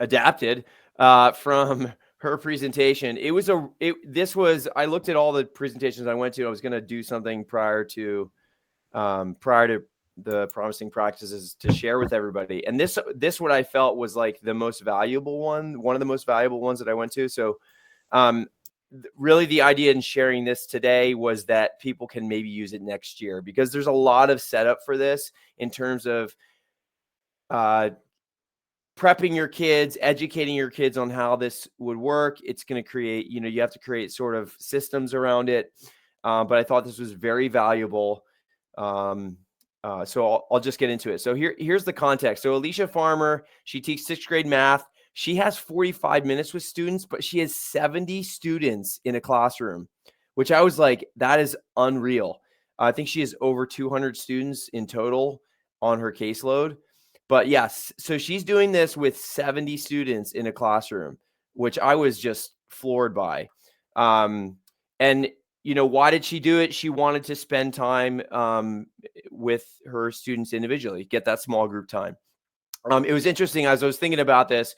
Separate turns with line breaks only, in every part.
adapted from her presentation. I looked at all the presentations I went to. I was going to do something prior to the promising practices to share with everybody. And this what I felt was like the most valuable one of the most valuable ones that I went to. So um, really the idea in sharing this today was that people can maybe use it next year, because there's a lot of setup for this in terms of uh, prepping your kids, educating your kids on how this would work. It's going to create, you have to create sort of systems around it. But I thought this was very valuable. Um, so I'll just get into it. So here's the context. So Alicia Farmer, she teaches 6th grade math. She has 45 minutes with students, but she has 70 students in a classroom, which I was like, that is unreal. I think she has over 200 students in total on her caseload. But yes, so she's doing this with 70 students in a classroom, which I was just floored by. And why did she do it? She wanted to spend time with her students individually, get that small group time. It was interesting as I was thinking about this.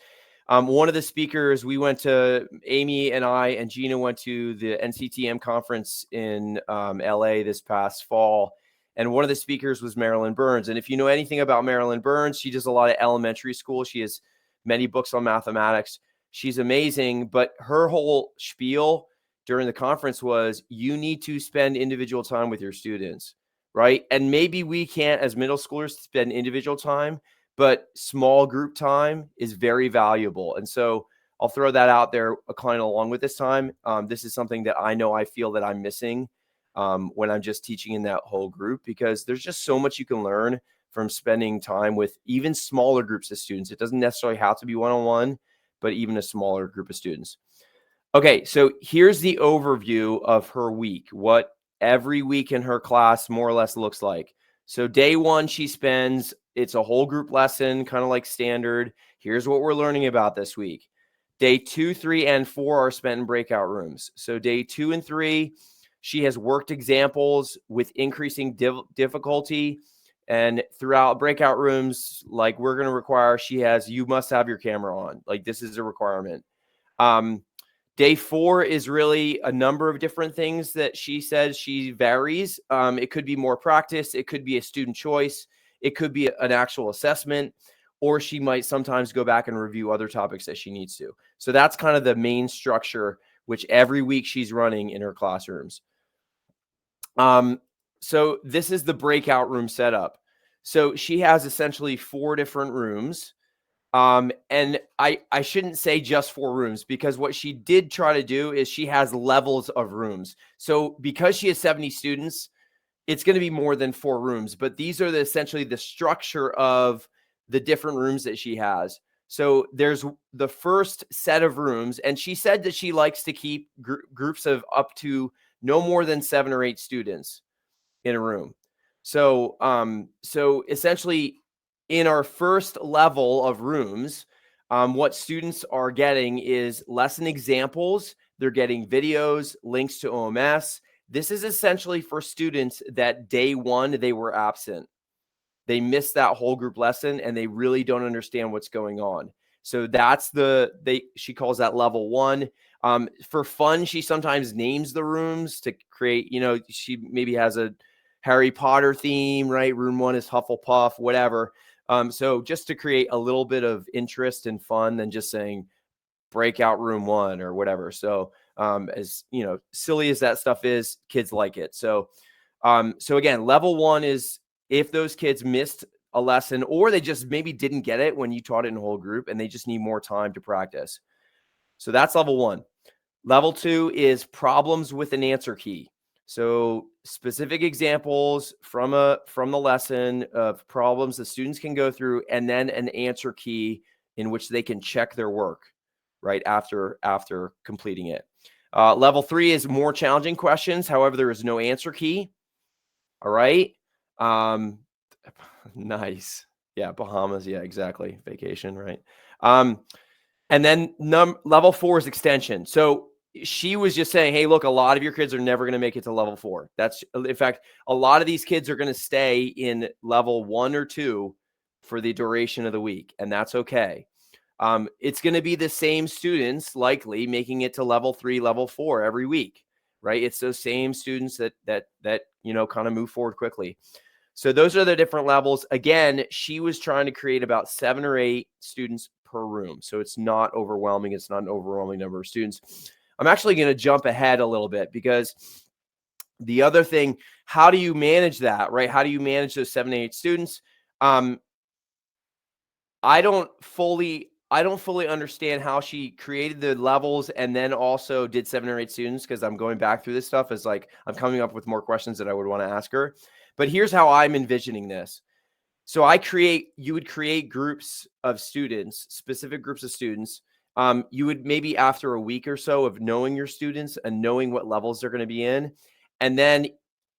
One of the speakers, Amy and I and Gina went to the NCTM conference in LA this past fall. And one of the speakers was Marilyn Burns. And if you know anything about Marilyn Burns, she does a lot of elementary school. She has many books on mathematics. She's amazing. But her whole spiel during the conference was, you need to spend individual time with your students, right? And maybe we can't, as middle schoolers, spend individual time, but small group time is very valuable. And so I'll throw that out there kind of along with this time. This is something that I feel that I'm missing when I'm just teaching in that whole group, because there's just so much you can learn from spending time with even smaller groups of students. It doesn't necessarily have to be one-on-one, but even a smaller group of students. Okay, so here's the overview of her week, what every week in her class more or less looks like. So day 1, it's a whole group lesson, kind of like standard. Here's what we're learning about this week. Day 2, 3, and 4 are spent in breakout rooms. So day 2 and 3, she has worked examples with increasing difficulty. And throughout breakout rooms, like we're going to require, you must have your camera on. Like this is a requirement. Day 4 is really a number of different things that she says she varies. It could be more practice. It could be a student choice. It could be an actual assessment, or she might sometimes go back and review other topics that she needs to. So that's kind of the main structure, which every week she's running in her classrooms. So this is the breakout room setup. So she has essentially 4 different rooms. And I shouldn't say just 4 rooms, because what she did try to do is she has levels of rooms. So because she has 70 students, it's going to be more than 4 rooms, but these are essentially the structure of the different rooms that she has. So there's the first set of rooms, and she said that she likes to keep groups of up to no more than 7 or 8 students in a room. So essentially, in our first level of rooms, what students are getting is lesson examples. They're getting videos, links to OMS. This is essentially for students that day 1, they were absent. They missed that whole group lesson and they really don't understand what's going on. So that's she calls that level 1. For fun, she sometimes names the rooms to create, she maybe has a Harry Potter theme, right? Room 1 is Hufflepuff, whatever. So just to create a little bit of interest and fun than just saying breakout room 1 or whatever. So as silly as that stuff is, kids like it. So again, level 1 is if those kids missed a lesson, or they just maybe didn't get it when you taught it in a whole group and they just need more time to practice. So that's level 1. Level 2 is problems with an answer key. So specific examples from the lesson of problems the students can go through, and then an answer key in which they can check their work right after completing it. Level 3 is more challenging questions. However, there is no answer key. All right. Nice. Yeah. Bahamas. Yeah, exactly. Vacation. Right. And then level 4 is extension. So she was just saying, hey, look, a lot of your kids are never going to make it to level 4. That's, in fact, a lot of these kids are going to stay in level 1 or 2 for the duration of the week, and that's okay. It's going to be the same students likely making it to level 3, level 4 every week, right? It's those same students that kind of move forward quickly. So those are the different levels. Again, she was trying to create about 7 or 8 students per room. So it's not overwhelming. It's not an overwhelming number of students. I'm actually going to jump ahead a little bit because the other thing, how do you manage that, right? How do you manage those 7 to 8 students? I don't fully understand how she created the levels and then also did 7 or 8 students, because I'm going back through this stuff as like I'm coming up with more questions that I would want to ask her. But here's how I'm envisioning this. So you would create groups of students, specific groups of students. You would maybe after a week or so of knowing your students and knowing what levels they're going to be in, and then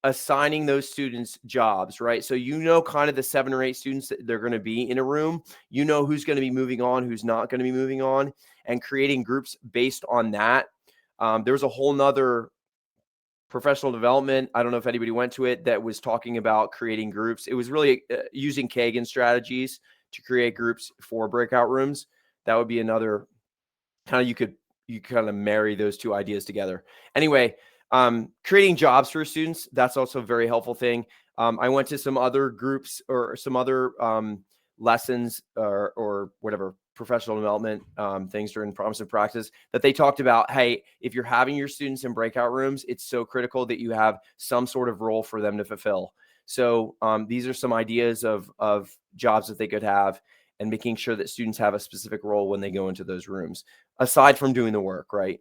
assigning those students jobs, right? So kind of the 7 or 8 students that they're going to be in a room, who's going to be moving on, who's not going to be moving on, and creating groups based on that. There was a whole nother professional development, I don't know if anybody went to it, that was talking about creating groups. It was really using Kagan strategies to create groups for breakout rooms. That would be another kind of, you kind of marry those two ideas together. Anyway, creating jobs for students, that's also a very helpful thing. I went to some other groups or some other lessons or whatever professional development things during Promise and Practice that they talked about. Hey, if you're having your students in breakout rooms, it's so critical that you have some sort of role for them to fulfill. So these are some ideas of jobs that they could have, and making sure that students have a specific role when they go into those rooms, aside from doing the work, right?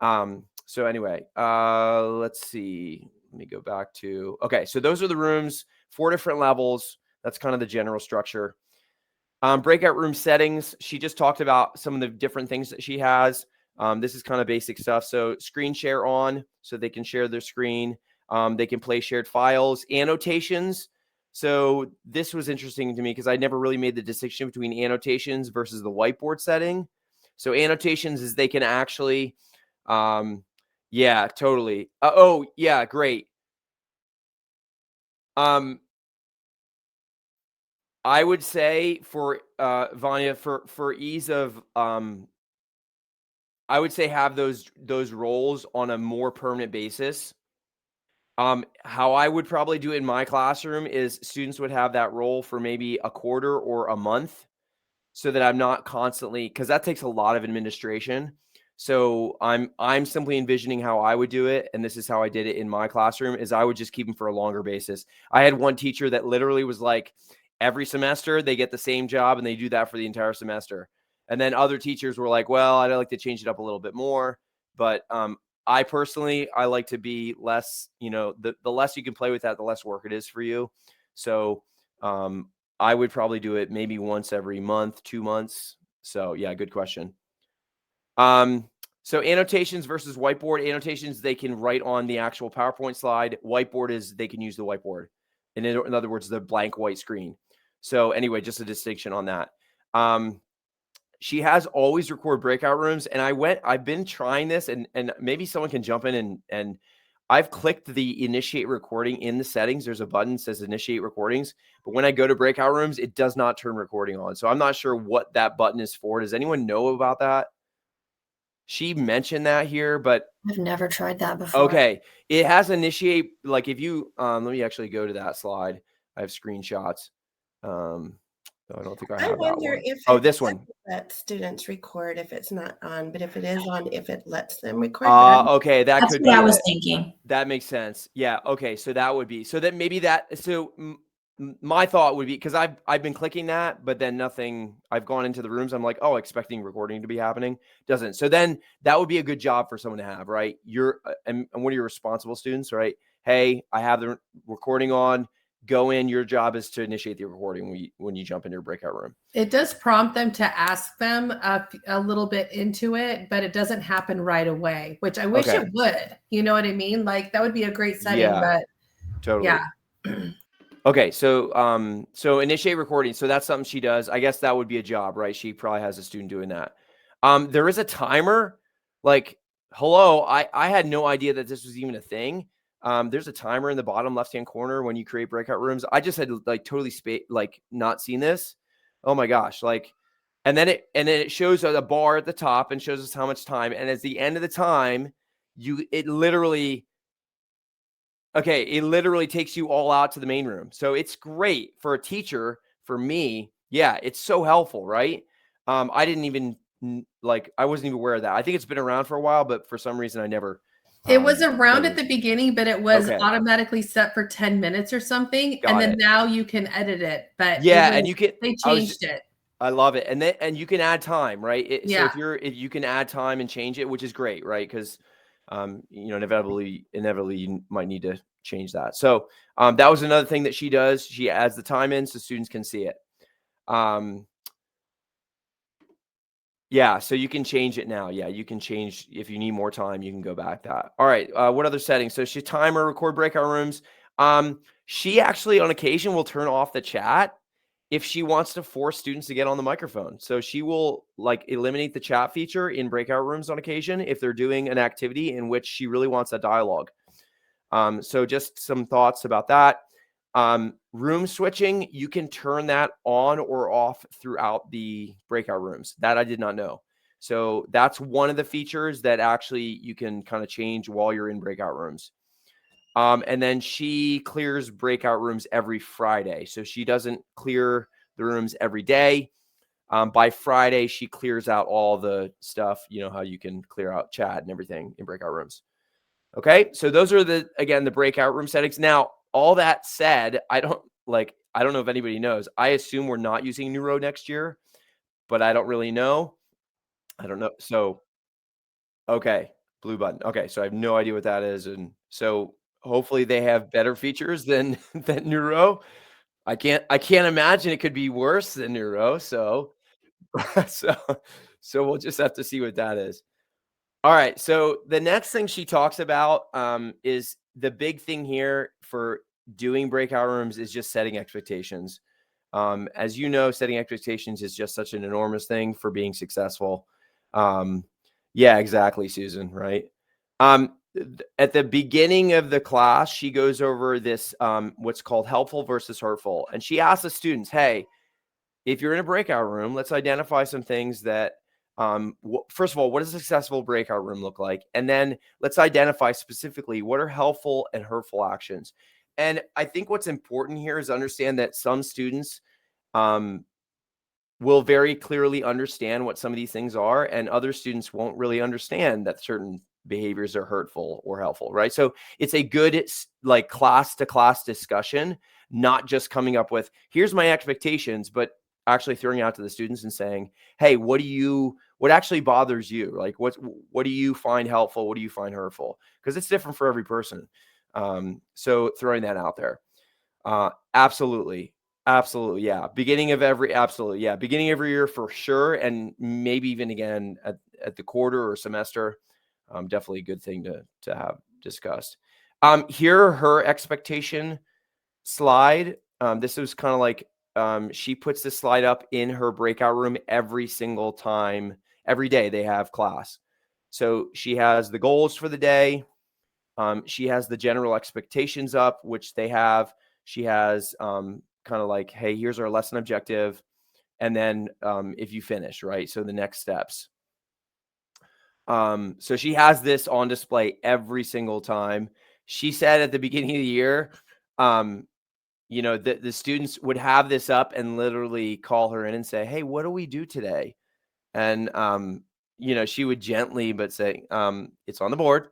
So anyway, let's see. Let me go back to, okay, so those are the rooms, 4 different levels. That's kind of the general structure. Breakout room settings. She just talked about some of the different things that she has. This is kind of basic stuff. So screen share on, so they can share their screen. They can play shared files, annotations. So this was interesting to me because I never really made the distinction between annotations versus the whiteboard setting. So annotations is they can actually, yeah, totally. Oh yeah, great. I would say for Vanya, for ease of I would say have those roles on a more permanent basis. How I would probably do it in my classroom is students would have that role for maybe a quarter or a month, so that I'm not constantly, because that takes a lot of administration. So I'm simply envisioning how I would do it, and this is how I did it in my classroom, is I would just keep them for a longer basis. I had one teacher that literally was like, every semester they get the same job and they do that for the entire semester. And then other teachers were like, well, I'd like to change it up a little bit more. But I personally, I like to be less, the less you can play with that, the less work it is for you. So I would probably do it maybe once every month, 2 months. So yeah, good question. So annotations versus whiteboard. Annotations, they can write on the actual PowerPoint slide. Whiteboard is they can use the whiteboard. In other words, the blank white screen. So anyway, just a distinction on that. She has always record breakout rooms, and I've been trying this, and maybe someone can jump in and I've clicked the initiate recording in the settings. There's a button that says initiate recordings, but when I go to breakout rooms, it does not turn recording on. So I'm not sure what that button is for. Does anyone know about that? She mentioned that here, but
I've never tried that before.
okay. It has initiate, like if you, let me actually go to that slide. I have screenshots. I don't think I have that one.
If
this one.
Let students record if it's not on, but if it is on, if it lets them record.
Okay,
that's
could
what
be
I was thinking.
That makes sense. Yeah. Okay. So that would be, so that maybe that, so my thought would be, because I've been clicking that, but then nothing, I've gone into the rooms. I'm like, oh, expecting recording to be happening. Doesn't. So then that would be a good job for someone to have, right? You're, and one of your responsible students, right? Hey, I have the recording on. Go in. Your job is to initiate the recording when you jump into your breakout room.
It does prompt them to ask them a little bit into it, but it doesn't happen right away, which I wish it would. You know what I mean? Like that would be a great setting, but
totally.
Yeah.
Okay, so so initiate recording. So that's something she does. I guess that would be a job, right? She probably has a student doing that. There is a timer. Like, hello, I had no idea that this was even a thing. There's a timer in the bottom left-hand corner when you create breakout rooms. I just had like totally not seen this. Oh my gosh, like And then it shows a bar at the top and shows us how much time. And at the end of the time, it literally takes you all out to the main room. So it's great for a teacher. For me, yeah, it's so helpful, right? I didn't even I wasn't even aware of that. I think it's been around for a while, but for some reason I never.
It was around at the beginning, but it was
Okay.
automatically set for 10 minutes or something.
Got
And then
it.
now you can edit it. But
Yeah, and you can.
they changed it.
I love it, and you can add time, right? So
Yeah.
if you can add time and change it, which is great, right? Because inevitably you might need to change that. So that was another thing that she does. She adds the time in so students can see it. Yeah, so you can change it now. Yeah, you can change if you need more time. You can go back that. All right. What other settings? So she timer, record breakout rooms. She actually on occasion will turn off the chat if she wants to force students to get on the microphone. So she will eliminate the chat feature in breakout rooms on occasion if they're doing an activity in which she really wants a dialogue. So just some thoughts about that. Room switching, you can turn that on or off throughout the breakout rooms. That I did not know. So that's one of the features that actually you can kind of change while you're in breakout rooms. And then she clears breakout rooms every Friday. So she doesn't clear the rooms every day. By Friday, she clears out all the stuff, how you can clear out chat and everything in breakout rooms. Okay. So those are the breakout room settings. Now, all that said, I don't know if anybody knows. I assume we're not using Neuro next year, but I don't really know. I don't know. So, okay. Blue button. Okay. So I have no idea what that is. And so hopefully they have better features than Neuro. I can't imagine it could be worse than Neuro. So, so we'll just have to see what that is. All right. So the next thing she talks about is the big thing here for doing breakout rooms is just setting expectations. As you know, setting expectations is just such an enormous thing for being successful. Yeah, exactly, Susan. Right. At the beginning of the class, she goes over this, what's called helpful versus hurtful. And she asks the students, hey, if you're in a breakout room, let's identify some things that, first of all, what does a successful breakout room look like? And then let's identify specifically what are helpful and hurtful actions. And I think what's important here is understand that some students will very clearly understand what some of these things are, and other students won't really understand that certain behaviors are hurtful or helpful, right? So it's a good class to class discussion, not just coming up with, here's my expectations, but actually throwing out to the students and saying, hey, what actually bothers you? Like, what do you find helpful? What do you find hurtful? Because it's different for every person. So throwing that out there. Absolutely. Yeah. Beginning of every year for sure. And maybe even again at the quarter or semester. Definitely a good thing to have discussed. Here, her expectation slide. This was kind of like, she puts this slide up in her breakout room every single time, every day they have class. So she has the goals for the day. She has the general expectations up, which they have. She has kind of like, hey, here's our lesson objective. And then if you finish, right? So the next steps. So she has this on display every single time. She said at the beginning of the year, the students would have this up and literally call her in and say, hey, what do we do today? And, she would gently, but say, it's on the board.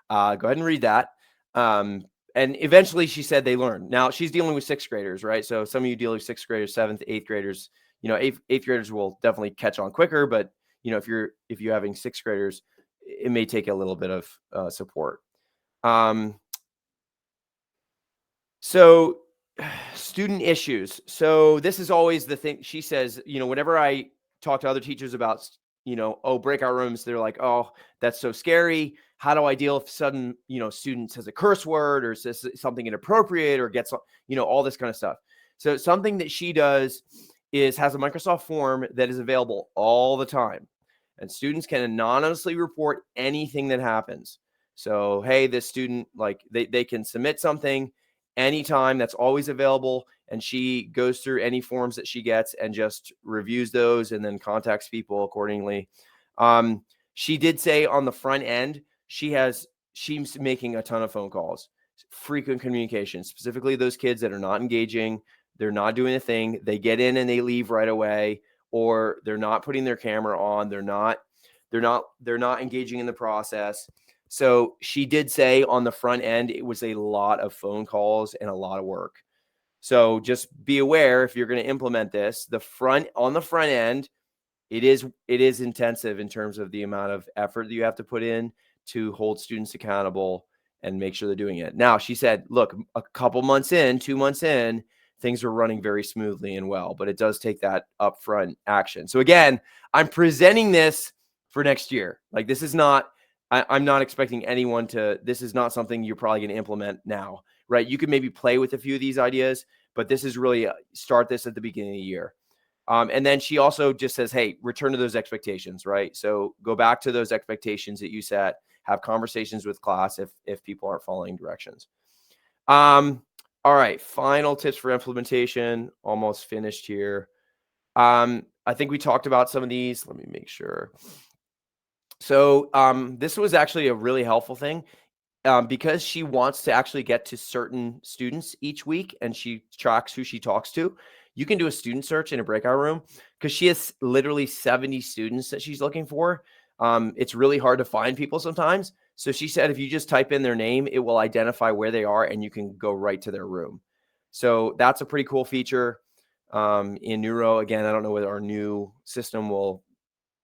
Go ahead and read that. And eventually she said they learned. Now she's dealing with sixth graders, right? So some of you deal with sixth graders, seventh, eighth graders, eighth graders will definitely catch on quicker, but if you're having sixth graders, it may take a little bit of support. So student issues. So this is always the thing. She says, whenever I talk to other teachers about, breakout rooms, they're like, oh, that's so scary. How do I deal if sudden, student says a curse word or says something inappropriate or gets, all this kind of stuff. So something that she does is has a Microsoft form that is available all the time. And students can anonymously report anything that happens. So, hey, this student, they can submit something anytime. That's always available. and she goes through any forms that she gets and just reviews those and then contacts people accordingly. She did say on the front end, she's making a ton of phone calls, frequent communication, specifically those kids that are not engaging, they're not doing a thing, they get in and they leave right away, or they're not putting their camera on, they're not engaging in the process. So she did say on the front end, it was a lot of phone calls and a lot of work. So just be aware, if you're going to implement this, on the front end, it is intensive in terms of the amount of effort that you have to put in to hold students accountable and make sure they're doing it. Now, she said, look, a couple months in, 2 months in, things are running very smoothly and well, but it does take that upfront action. So again, I'm presenting this for next year. Like, this is not, I'm not expecting anyone this is not something you're probably going to implement now, right? You could maybe play with a few of these ideas, but this is really start this at the beginning of the year. And then she also just says, hey, return to those expectations, right? So go back to those expectations that you set, have conversations with class if people aren't following directions. All right, final tips for implementation, almost finished here. I think we talked about some of these. Let me make sure. So this was actually a really helpful thing. Because she wants to actually get to certain students each week and she tracks who she talks to, you can do a student search in a breakout room because she has literally 70 students that she's looking for. It's really hard to find people sometimes. So she said, if you just type in their name, it will identify where they are and you can go right to their room. So that's a pretty cool feature in Neuro. Again, I don't know whether our new system will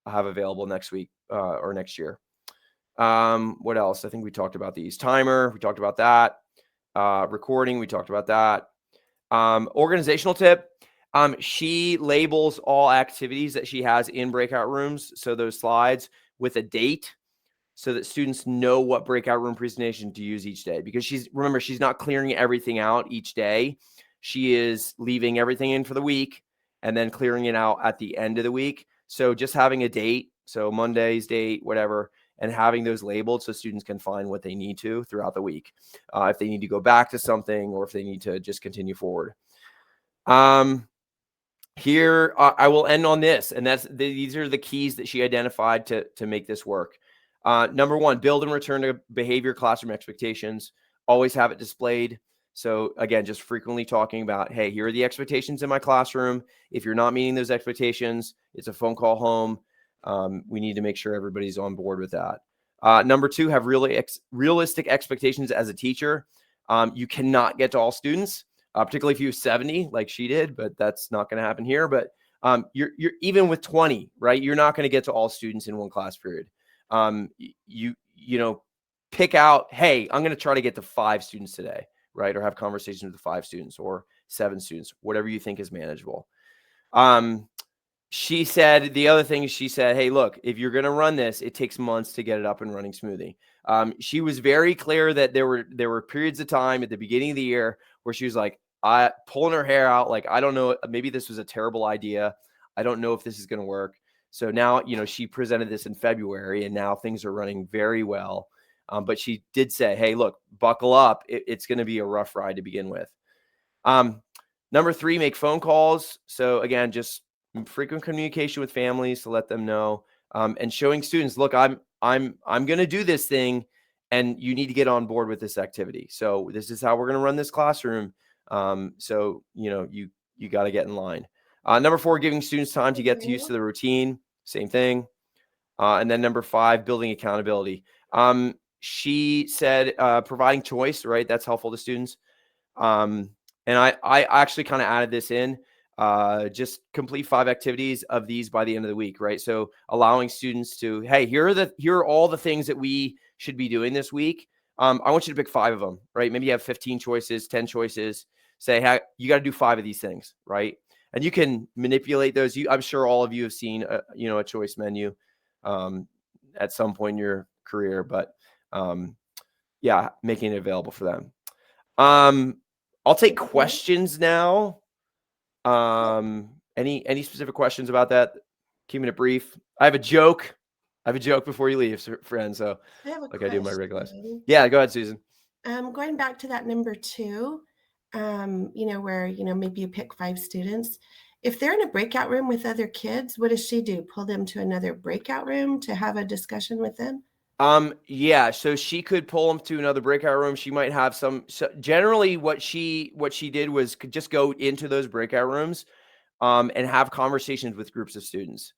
have available next week or next year. What else? I think we talked about these. Timer, we talked about that. Recording, we talked about that. Organizational tip. She labels all activities that she has in breakout rooms, so those slides, with a date so that students know what breakout room presentation to use each day. Because she's not clearing everything out each day. She is leaving everything in for the week and then clearing it out at the end of the week. So just having a date, so Monday's date, whatever, and having those labeled so students can find what they need to throughout the week. If they need to go back to something or if they need to just continue forward. Here, I will end on this, and these are the keys that she identified to make this work. Number one, build and return to behavior classroom expectations. Always have it displayed. So again, just frequently talking about, hey, here are the expectations in my classroom. If you're not meeting those expectations, it's a phone call home. We need to make sure everybody's on board with that. Number two, have realistic expectations as a teacher. You cannot get to all students, particularly if you have 70 like she did, but that's not going to happen here. But you're even with 20, right? You're not going to get to all students in one class period. You know, pick out, hey, I'm going to try to get to 5 students today, right? Or have conversations with 5 students or 7 students, whatever you think is manageable. She said, the other thing she said, hey, look, if you're going to run this, it takes months to get it up and running smoothly. She was very clear that there were periods of time at the beginning of the year where she was like, pulling her hair out. Like, I don't know, maybe this was a terrible idea. I don't know if this is going to work. So now, she presented this in February and now things are running very well. But she did say, hey, look, buckle up. It's going to be a rough ride to begin with. Number 3, make phone calls. So again, just frequent communication with families to let them know, and showing students, look, I'm going to do this thing and you need to get on board with this activity. So this is how we're going to run this classroom. So, you got to get in line. Number 4, giving students time to get used to the routine. Same thing. And then number 5, building accountability. She said, providing choice, right? That's helpful to students. And I actually kind of added this in, just complete 5 activities of these by the end of the week, right? So allowing students to, hey, here are all the things that we should be doing this week. I want you to pick 5 of them, right? Maybe you have 15 choices, 10 choices. Say, hey, you got to do 5 of these things, right? And you can manipulate those. I'm sure all of you have seen, a choice menu at some point in your career, but yeah, making it available for them. I'll take questions now. Any specific questions about that? Keeping it brief. I have a joke before you leave, friends. So
I have a
like I do my regular.
question.
Yeah, go ahead, Susan.
Going back to that number 2, where, maybe you pick 5 students. If they're in a breakout room with other kids, what does she do? Pull them to another breakout room to have a discussion with them?
Yeah, so she could pull them to another breakout room. She might have generally what she did was could just go into those breakout rooms, and have conversations with groups of students.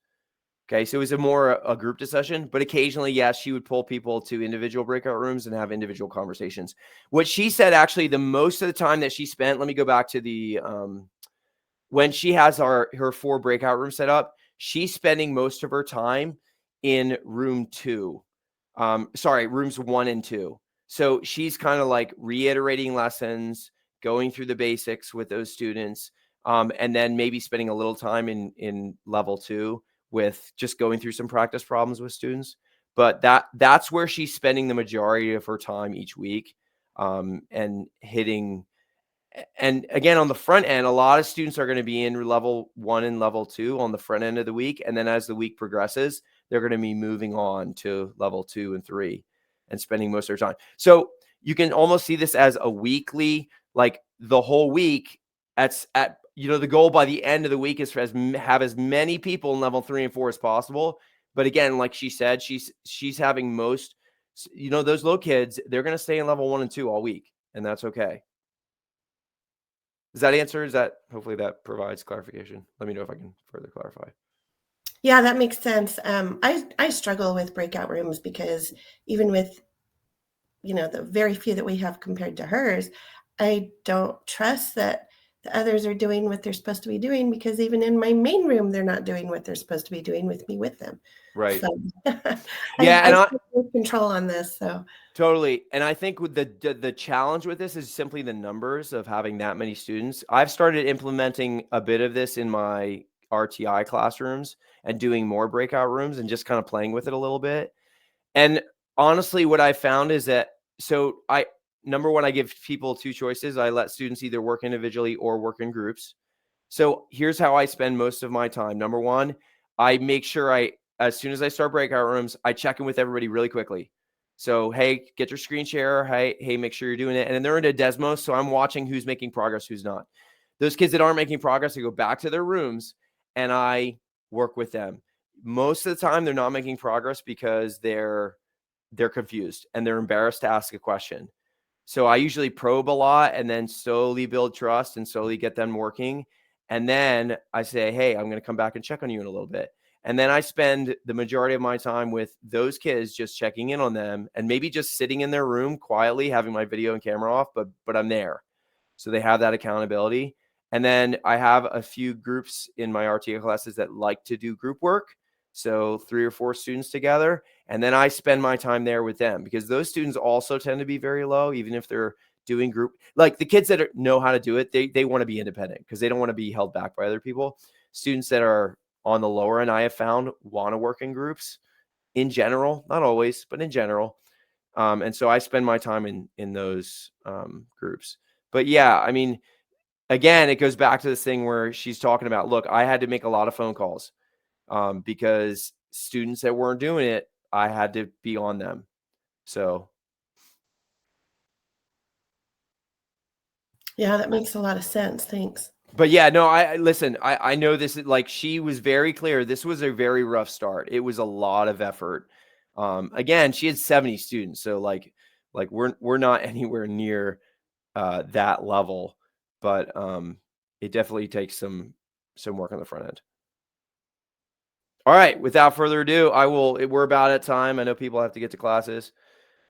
Okay, so it was a group discussion, but occasionally, yes, she would pull people to individual breakout rooms and have individual conversations. What she said, actually, the most of the time that she spent, let me go back to the when she has her 4 breakout rooms set up, she's spending most of her time in room 2. Rooms 1 and 2. So she's kind of like reiterating lessons, going through the basics with those students, and then maybe spending a little time in level 2 with just going through some practice problems with students. But that's where she's spending the majority of her time each week, and hitting. And again, on the front end, a lot of students are going to be in level 1 and level 2 on the front end of the week. And then as the week progresses, they're going to be moving on to level 2 and 3 and spending most of their time. So you can almost see this as a weekly, like the whole week. The goal by the end of the week is to have as many people in level 3 and 4 as possible. But again, like she said, she's having most, those little kids, they're going to stay in level 1 and 2 all week, and that's okay. Does that answer? Hopefully that provides clarification. Let me know if I can further clarify.
Yeah, that makes sense. I struggle with breakout rooms because even with, the very few that we have compared to hers, I don't trust that the others are doing what they're supposed to be doing, because even in my main room, they're not doing what they're supposed to be doing with me with them.
Right.
So
Yeah,
I have control on this. So
totally. And I think with the challenge with this is simply the numbers of having that many students. I've started implementing a bit of this in my RTI classrooms and doing more breakout rooms and just kind of playing with it a little bit. And honestly, what I found is that, number one, I give people 2 choices. I let students either work individually or work in groups. So here's how I spend most of my time. Number one, I make sure as soon as I start breakout rooms, I check in with everybody really quickly. So, hey, get your screen share. Hey, make sure you're doing it. And then they're into Desmos, so I'm watching who's making progress, who's not. Those kids that aren't making progress, I go back to their rooms and I work with them. Most of the time, they're not making progress because they're confused and they're embarrassed to ask a question. So I usually probe a lot and then slowly build trust and slowly get them working. And then I say, hey, I'm going to come back and check on you in a little bit. And then I spend the majority of my time with those kids, just checking in on them and maybe just sitting in their room quietly, having my video and camera off, but I'm there. So they have that accountability. And then I have a few groups in my RTA classes that like to do group work. So 3 or 4 students together. And then I spend my time there with them, because those students also tend to be very low, even if they're doing group. Like the kids that know how to do it, they want to be independent because they don't want to be held back by other people. Students that are on the lower end, I have found, want to work in groups in general, not always, but in general. And so I spend my time in those groups. But yeah, I mean, again, it goes back to this thing where she's talking about, look, I had to make a lot of phone calls because students that weren't doing it, I had to be on them. So.
yeah, that makes a lot of sense. Thanks.
But yeah, no, I know this is like, she was very clear. This was a very rough start. It was a lot of effort. Again, she had 70 students. So like we're not anywhere near that level, but it definitely takes some work on the front end. All right, without further ado, we're about at time. I know people have to get to classes.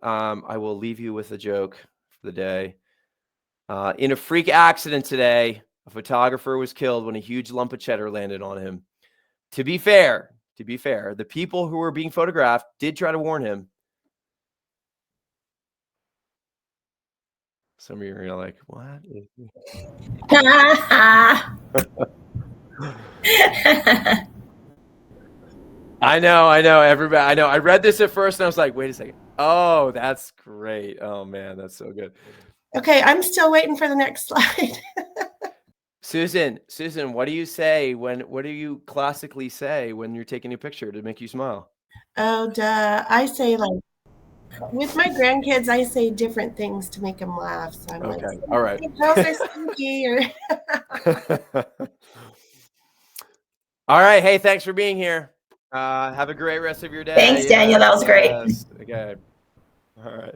I will leave you with a joke for the day. In a freak accident today, a photographer was killed when a huge lump of cheddar landed on him. To be fair, the people who were being photographed did try to warn him. Some of you are like, what? I know, everybody. I know. I read this at first and I was like, wait a second. Oh, that's great. Oh man, that's so good.
Okay, I'm still waiting for the next slide.
Susan, what do you say what do you classically say when you're taking a picture to make you smile?
Oh, duh. I say like, With my grandkids, I say different things to make them laugh. So I'm like,
Okay. All right.
girls are stinky. Or
All right. Hey, thanks for being here. Have a great rest of your day.
Thanks, Daniel. That was great.
Yes. Okay. All right.